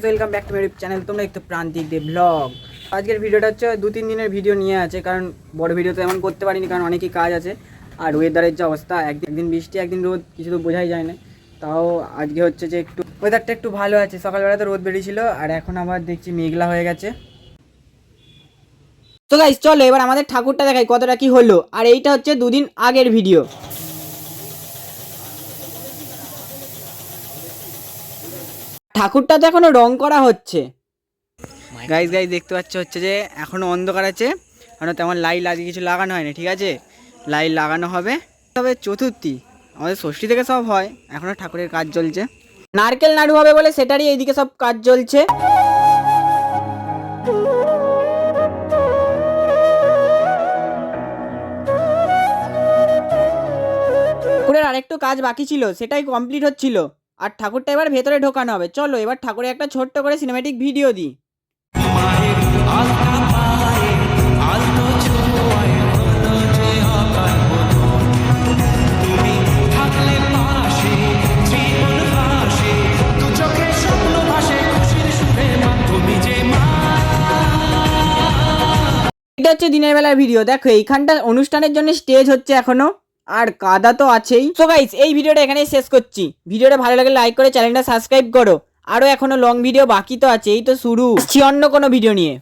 Welcome back to my YouTube channel. তোমরা একটু প্রান্তিক দে ব্লগ। আজকের ভিডিওটা হচ্ছে 2-3 দিনের ভিডিও নিয়ে আছে, কারণ বড় ভিডিও তো এমন করতে পারিনি, কারণ অনেকই কাজ আছে। আর ওয়েদারের যে অবস্থা, একদিন বৃষ্টি একদিন রোদ, কিছু তো বোঝাই যায় না। তাও আজকে হচ্ছে যে একটু ওয়েদারটা একটু ভালো আছে। সকালবেলা তো রোদ বেরিয়েছিল, আর এখন আবার দেখছি মেঘলা হয়ে গেছে। তো গাইস চলো এবার আমাদের ঠাকুরটা দেখাই কতটা কি হলো। আর এইটা হচ্ছে 2 দিন আগের ভিডিও। ঠাকুরটা তো এখনো রং করা হচ্ছে। গাইস দেখতে পাচ্ছ হচ্ছে যে এখনো অন্ধকার আছে, কারণ তেমন লাইট আজকে কিছু লাগানো হয়নি। ঠিক আছে, লাইট লাগানো হবে তবে চতুর্থী, আমাদের ষষ্ঠী থেকে সব হয়। এখনো ঠাকুরের কাজ চলছে, নারকেল নাড়ু হবে বলে সেটারই এইদিকে সব কাজ চলছে। ঠাকুরের আরেকটু কাজ বাকি ছিল, সেটাই কমপ্লিট হচ্ছিল। আর ঠাকুরটা এবার ভেতরে ঢোকানো হবে। চলো এবার ঠাকুরের একটা ছোট্ট করে সিনেমেটিক ভিডিও দিই। এটা হচ্ছে দিনের বেলার ভিডিও। দেখো এইখানটা অনুষ্ঠানের জন্য স্টেজ হচ্ছে এখনো, আর কাদা তো আছেই। তো গাইস এই ভিডিওটা এখানেই শেষ করছি। ভিডিওটা ভালো লাগলে লাইক করে চ্যানেলটা সাবস্ক্রাইব করো। আরো এখনো লং ভিডিও বাকি তো আছে, এই তো শুরু। অন্য কোনো ভিডিও নিয়ে।